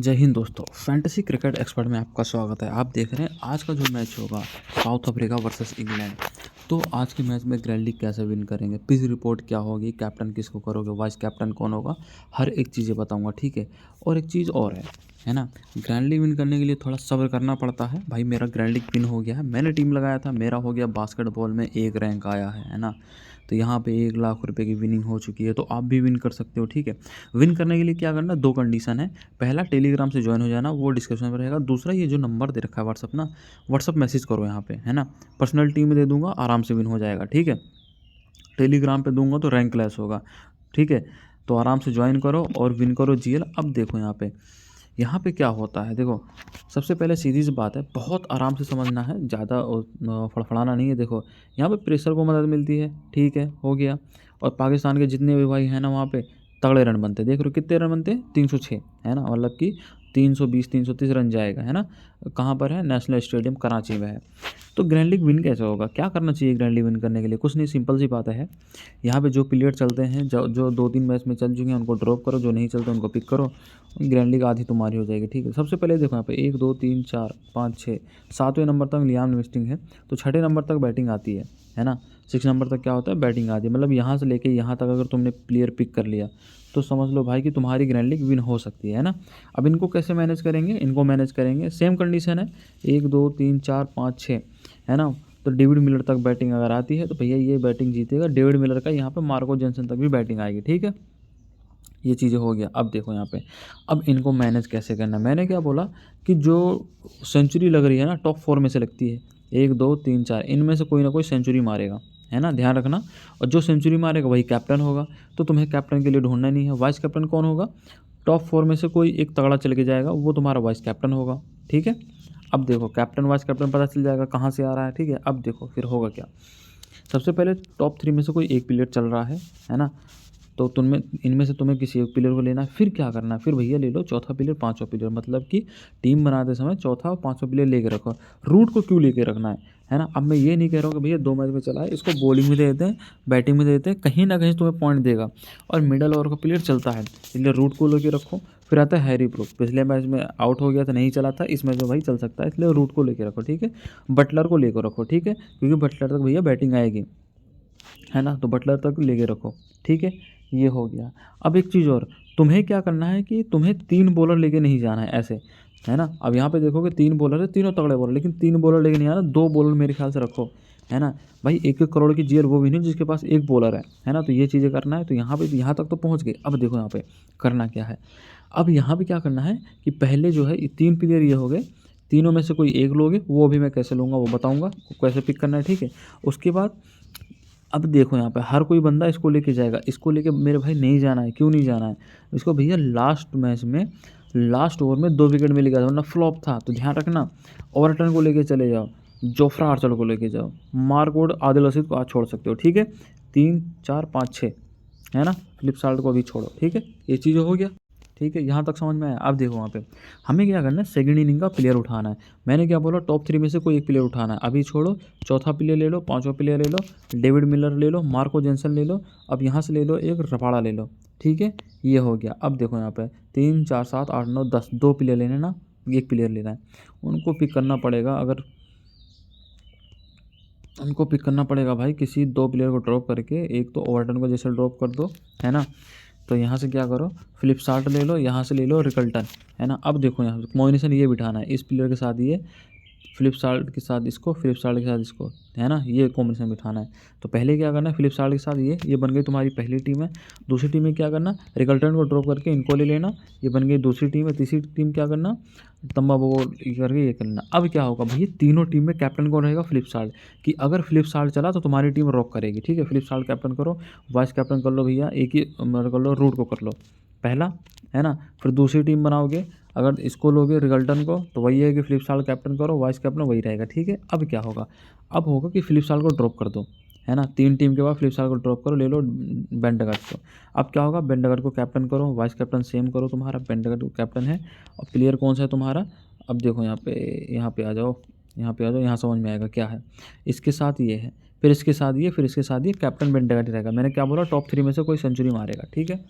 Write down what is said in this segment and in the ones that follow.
जय हिंद दोस्तों, fantasy cricket expert में आपका स्वागत है। आप देख रहे हैं आज का जो मैच होगा साउथ अफ्रीका वर्सेस इंग्लैंड। तो आज के मैच में ग्रैंड कैसे विन करेंगे, पिच रिपोर्ट क्या होगी, कैप्टन किसको करोगे, वाइस कैप्टन कौन होगा, हर एक चीज़ें बताऊंगा, ठीक है। और एक चीज़ और है ना, ग्रैंड लीग विन करने के लिए थोड़ा सब्र करना पड़ता है। भाई मेरा ग्रैंड लीग विन हो गया है, मैंने टीम लगाया था, मेरा हो गया बास्केटबॉल में 1 रैंक आया है ना। तो यहाँ पे 1 लाख रुपए की विनिंग हो चुकी है, तो आप भी विन कर सकते हो, ठीक है। विन करने के लिए क्या करना, 2 कंडीशन है। पहला, टेलीग्राम से ज्वाइन हो जाना, वो डिस्क्रिप्शन में रहेगा। दूसरा, ये जो नंबर दे रखा है व्हाट्सअप ना, व्हाट्सअप मैसेज करो यहाँ पे, है ना। पर्सनल टीम दे दूंगा, आराम से विन हो जाएगा, ठीक है। टेलीग्राम पे दूंगा तो रैंक लेस होगा, ठीक है। तो आराम से ज्वाइन करो और विन करो जीएल। अब देखो यहाँ पे क्या होता है, देखो सबसे पहले सीधी सी बात है, बहुत आराम से समझना है, ज़्यादा फड़फड़ाना नहीं है। देखो यहाँ पे प्रेशर को मदद मिलती है, ठीक है, हो गया। और पाकिस्तान के जितने भी भाई हैं ना, वहाँ पे तगड़े रन बनते हैं। देख रहे हो कितने रन बनते हैं, 306, है ना। मतलब कि 320 330 रन जाएगा, है ना। कहाँ पर है, नेशनल स्टेडियम कराची में है। तो ग्रैंड लीग विन कैसे होगा, क्या करना चाहिए ग्रैंड लीग विन करने के लिए, कुछ नहीं, सिंपल सी बात है। यहाँ पे जो प्लेयर चलते हैं, जो जो 2-3 मैच में चल चुके हैं उनको ड्रॉप करो, जो नहीं चलते उनको पिक करो। ग्रैंड लीग आधी तुम्हारी हो जाएगी, ठीक है। सबसे पहले देखो यहाँ पे 1 2 3 4 5 6 7वें नंबर तक लियाम लिविंगस्टन है, तो 6ठे नंबर तक बैटिंग आती है ना। 6 नंबर तक क्या होता है, बैटिंग आती है। मतलब यहाँ से लेके यहाँ तक अगर तुमने प्लेयर पिक कर लिया तो समझ लो भाई कि तुम्हारी ग्रैंड लीग विन हो सकती है ना। अब इनको कैसे मैनेज करेंगे, इनको मैनेज करेंगे, सेम कंडीशन है, 1 2 3 4 5 6, है ना। तो डेविड मिलर तक बैटिंग अगर आती है तो भैया ये बैटिंग जीतेगा। डेविड मिलर का यहाँ पे मार्को जेनसन तक भी बैटिंग आएगी, ठीक है। ये चीज़ें हो गया। अब देखो यहाँ पे, अब इनको मैनेज कैसे करना है। मैंने क्या बोला कि जो सेंचुरी लग रही है ना, टॉप 4 में से लगती है, 1 2 3 4, इनमें से कोई ना कोई सेंचुरी मारेगा, है ना, ध्यान रखना। और जो सेंचुरी मारेगा वही कैप्टन होगा। तो तुम्हें कैप्टन के लिए ढूंढना नहीं है। वाइस कैप्टन कौन होगा, टॉप 4 में से कोई एक तगड़ा चल के जाएगा, वो तुम्हारा वाइस कैप्टन होगा, ठीक है। अब देखो कैप्टन वाइस कैप्टन पता चल जाएगा कहाँ से आ रहा है, ठीक है। अब देखो फिर होगा क्या, सबसे पहले टॉप 3 में से कोई एक प्लेयर चल रहा है ना। तो तुम्हें इनमें से तुम्हें किसी एक प्लेयर को लेना है। फिर क्या करना है, फिर भैया ले लो चौथा प्लेयर, पांचवा प्लेयर। मतलब कि टीम बनाते समय चौथा और पांचवा प्लेयर लेके रखो। रूट को क्यों लेके रखना है ना। अब मैं ये नहीं कह रहा हूँ कि भैया 2 मैच में चला है, इसको बॉलिंग में दे देते हैं, बैटिंग में दे देते हैं, कहीं ना कहीं तुम्हें पॉइंट देगा। और मिडल ओवर का प्लेयर चलता है, इसलिए रूट को लेके रखो। फिर आता है हैरी ब्रूक, पिछले मैच में आउट हो गया था, नहीं चला था, इस मैच में भाई चल सकता है, इसलिए रूट को लेके रखो, ठीक है। बटलर को लेकर रखो, ठीक है, क्योंकि बटलर तक भैया बैटिंग आएगी, है ना। तो बटलर तक लेके रखो, ठीक है। ये हो गया। अब एक चीज़ और, तुम्हें क्या करना है कि तुम्हें 3 बॉलर लेके नहीं जाना है ऐसे, है ना। अब यहाँ पे देखोगे 3 बॉलर है, तीनों तगड़े बॉलर, लेकिन 3 बॉलर लेके नहीं आना, 2 बॉलर मेरे ख्याल से रखो, है ना। भाई 1-1 करोड़ की जीएल वो भी नहीं जिसके पास 1 बॉलर है ना। तो ये चीज़ें करना है। तो यहाँ पे यहाँ तक तो पहुँच गए। अब देखो यहाँ पे करना क्या है। अब यहाँ पे क्या करना है कि पहले जो है ये 3 प्लेयर ये हो गए, तीनों में से कोई एक लोगे, वो भी मैं कैसे लूँगा वो बताऊँगा, कैसे पिक करना है, ठीक है। उसके बाद अब देखो यहाँ पे हर कोई बंदा इसको लेके जाएगा, इसको लेके मेरे भाई नहीं जाना है। क्यों नहीं जाना है, इसको भैया लास्ट मैच में लास्ट ओवर में 2 विकेट में लेके वरना फ्लॉप था। तो ध्यान रखना, ओवरटर्न को लेके चले जाओ, जोफ्रा आर्चर को लेके जाओ, मार्क वुड, आदिल रशीद को आज छोड़ सकते हो, ठीक है। 3 4 5 6, है ना। फिलिप साल्ट को अभी छोड़ो, ठीक है। ये चीज़ें हो गया, ठीक है, यहाँ तक समझ में आया। अब देखो वहाँ पे हमें क्या करना है, सेकंड इनिंग का प्लेयर उठाना है। मैंने क्या बोला, टॉप 3 में से कोई एक प्लेयर उठाना है। अभी छोड़ो, चौथा प्लेयर ले लो, पांचवा प्लेयर ले लो, डेविड मिलर ले लो, मार्को जेनसन ले लो, अब यहाँ से ले लो एक रबाड़ा ले लो, ठीक है। ये हो गया। अब देखो यहाँ पे 3 4 7 8 9 10, 2 प्लेयर लेने ना, एक प्लेयर लेना है। उनको पिक करना पड़ेगा, अगर उनको पिक करना पड़ेगा भाई, किसी 2 प्लेयर को ड्रॉप करके, एक तो ओवरटन को जैसे ड्रॉप कर दो, है ना। तो यहाँ से क्या करो, फिलिप साल्ट ले लो, यहाँ से ले लो रिकल्टन, है ना। अब देखो यहाँ कॉम्बिनेशन ये बिठाना है, इस प्लेयर के साथ ये, फिलिप साल्ट के साथ इसको, फिलिप साल्ट के साथ इसको, है ना। ये कॉम्बिनेशन बिठाना है। तो पहले क्या करना है, फिलिप साल्ट के साथ ये बन गई तुम्हारी पहली टीम है। दूसरी टीम में क्या करना, रिकल्टन को ड्रॉप करके इनको ले लेना, ये बन गई दूसरी टीम है। तीसरी टीम क्या करना, तम्बा वो करके ये करना। अब क्या होगा भैया, तीनों टीम में कैप्टन कौन रहेगा, फिलिप साल्ट। कि अगर फिलिप साल्ट चला तो तुम्हारी टीम रॉक करेगी, ठीक है। फिलिप साल्ट कैप्टन करो, वाइस कैप्टन कर लो भैया, एक ही कर लो, रूट को कर लो पहला, है ना। फिर दूसरी टीम बनाओगे, अगर इसको लोगे रिगल्टन को, तो वही है कि फिलिप साल्ट कैप्टन करो, वाइस कैप्टन वही रहेगा, ठीक है। अब क्या होगा, अब होगा कि फिलिप साल्ट को ड्रॉप कर दो, है ना। 3 टीम के बाद फिलिप साल्ट को ड्रॉप करो, ले लो बेंडगट को। अब क्या होगा, बेंडगट को कैप्टन करो, वाइस कैप्टन सेम करो, तुम्हारा बेंडगट कैप्टन है। और प्लेयर कौन सा है तुम्हारा, अब देखो यहाँ पे आ जाओ, यहाँ पे आ जाओ, यहाँ समझ में आएगा क्या है। इसके साथ ये है, फिर इसके साथ ये, फिर इसके साथ ये, कैप्टन बेंडगट ही रहेगा। मैंने क्या बोला, टॉप 3 में से कोई सेंचुरी मारेगा, ठीक है।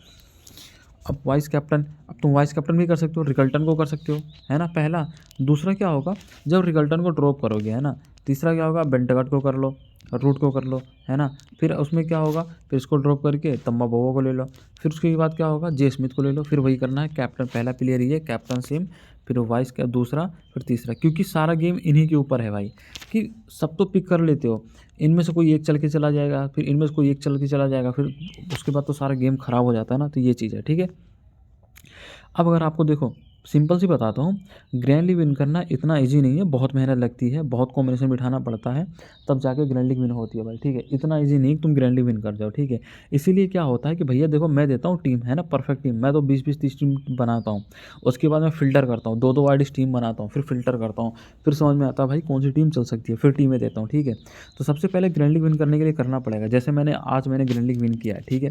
अब वाइस कैप्टन, अब तुम वाइस कैप्टन भी कर सकते हो, रिकल्टन को कर सकते हो, है ना, पहला। दूसरा क्या होगा, जब रिकल्टन को ड्रॉप करोगे, है ना, तीसरा क्या होगा, बेंटगट को कर लो, रूट को कर लो, है ना। फिर उसमें क्या होगा, फिर इसको ड्रॉप करके तम्बा बोवो को ले लो। फिर उसके बाद क्या होगा, जे स्मिथ को ले लो। फिर वही करना है, कैप्टन पहला प्लेयर ये, कैप्टन सेम, फिर वाइस का दूसरा, फिर तीसरा, क्योंकि सारा गेम इन्हीं के ऊपर है भाई, कि सब तो पिक कर लेते हो, इनमें से कोई एक चल के चला जाएगा, फिर इनमें से कोई एक चल के चला जाएगा, फिर उसके बाद तो सारा गेम खराब हो जाता है ना। तो ये चीज़ है, ठीक है। अब अगर आपको देखो, सिंपल सी बताता हूँ, ग्रैंड लीग विन करना इतना इजी नहीं है, बहुत मेहनत लगती है, बहुत कॉम्बिनेशन बिठाना पड़ता है, तब जाके ग्रैंड लीग विन होती है भाई, ठीक है। इतना इजी नहीं कि तुम ग्रैंड लीग विन कर जाओ, ठीक है। इसीलिए क्या होता है कि भैया देखो, मैं देता हूँ टीम, है ना, परफेक्ट टीम, मैं तो 20-20-30 टीम बनाता हूँ। उसके बाद मैं फ़िल्टर करता हूँ, 2-2 वाइड टीम बनाता हूँ, फिर फ़िल्टर करता हूँ, फिर समझ में आता है भाई कौन सी टीम चल सकती है, फिर टीमें देता हूँ, ठीक है। तो सबसे पहले ग्रैंड लीग विन करने के लिए करना पड़ेगा, जैसे मैंने ग्रैंड लीग विन किया है, ठीक है।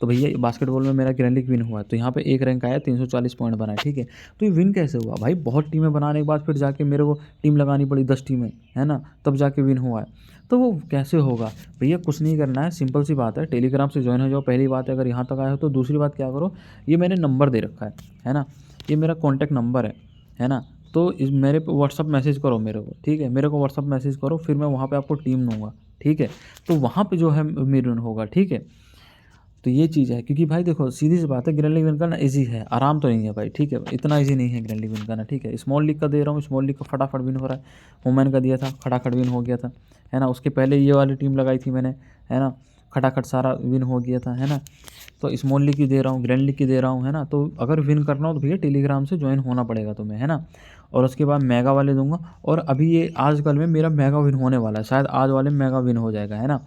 तो भैया बास्केटबॉल में मेरा ग्रैंड लीग विन हुआ, तो यहाँ पे एक रैंक आया, 340 पॉइंट बनाए, ठीक है। तो ये विन कैसे हुआ भाई, बहुत टीमें बनाने के बाद फिर जाके मेरे को टीम लगानी पड़ी 10 टीमें, है ना, तब जाके विन हुआ है। तो वो कैसे होगा भैया, कुछ नहीं करना है, सिंपल सी बात है, टेलीग्राम से ज्वाइन हो जाओ, पहली बात है। अगर यहाँ तक आए हो तो दूसरी बात क्या करो, ये मैंने नंबर दे रखा है ना, ये मेरा कॉन्टैक्ट नंबर है ना। तो इस मेरे पे व्हाट्सअप मैसेज करो मेरे को, ठीक है, मेरे को व्हाट्सअप मैसेज करो, फिर मैं वहाँ पे आपको टीम दूंगा, ठीक है। तो वहाँ पे जो है मेरा विन होगा, ठीक है। तो ये चीज़ है, क्योंकि भाई देखो सीधी सी बात है, ग्रैंड लीग विन करना इजी है, आराम तो नहीं है भाई, ठीक है, इतना इजी नहीं है ग्रैंड लीग विन करना, ठीक है। स्मॉल लीग का दे रहा हूँ, स्मॉल लीग का फटाफट विन हो रहा है, वुमेन का दिया था, खटाखट विन हो गया था, है ना। उसके पहले ये वाली टीम लगाई थी मैंने, है ना, खटाखट सारा विन हो गया था, है ना। तो स्मॉल लीग की दे रहा हूँ, ग्रैंड लीग की दे रहा हूँ, है ना। तो अगर विन करना हो तो भैया टेलीग्राम से ज्वाइन होना पड़ेगा तुम्हें, है ना। और उसके बाद मेगा वाले दूंगा, और अभी ये आजकल में मेरा मेगा विन होने वाला है, शायद आज वाले में मेगा विन हो जाएगा, है ना।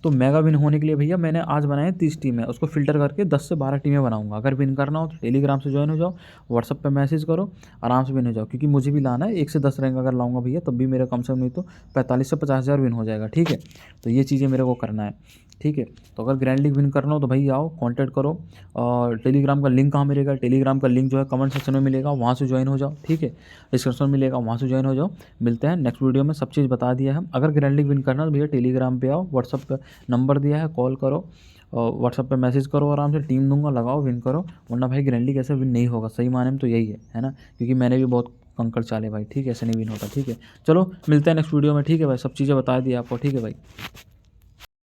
तो मेगा विन होने के लिए भैया मैंने आज बनाए 30 टीमें, उसको फ़िल्टर करके 10 से 12 टीमें बनाऊंगा। अगर विन करना हो तो टेलीग्राम से ज्वाइन हो जाओ, व्हाट्सअप पे मैसेज करो, आराम से विन हो जाओ, क्योंकि मुझे भी लाना है, 1 से 10 रैंक अगर लाऊंगा भैया तब भी मेरा कम से कम नहीं तो 45 से 50 हज़ार विन हो जाएगा, ठीक है। तो ये चीज़ें मेरे को करना है, ठीक है। तो अगर ग्रैंड लीग विन करना हो तो भाई आओ, कॉन्टैक्ट करो। और टेलीग्राम का लिंक कहाँ मिलेगा, टेलीग्राम का लिंक जो है कमेंट सेक्शन में मिलेगा, वहाँ से ज्वाइन हो जाओ, ठीक है। डिस्क्रिप्शन मिलेगा, वहाँ से ज्वाइन हो जाओ। मिलते हैं नेक्स्ट वीडियो में, सब चीज़ बता दिया है हम। अगर ग्रैंड लीग विन करना है तो भैया टेलीग्राम पे आओ, व्हाट्सअप पे नंबर दिया है, कॉल करो, और व्हाट्सअप पे मैसेज करो, आराम से टीम दूंगा, लगाओ, विन करो। वरना भाई ग्रैंड लीग ऐसे विन नहीं होगा, सही माने में तो यही है ना, क्योंकि मैंने भी बहुत कंकड़ चाले भाई, ठीक है, ऐसे नहीं विन होता, ठीक है। चलो मिलते हैं नेक्स्ट वीडियो में, ठीक है भाई, सब चीज़ें बता दी आपको, ठीक है भाई।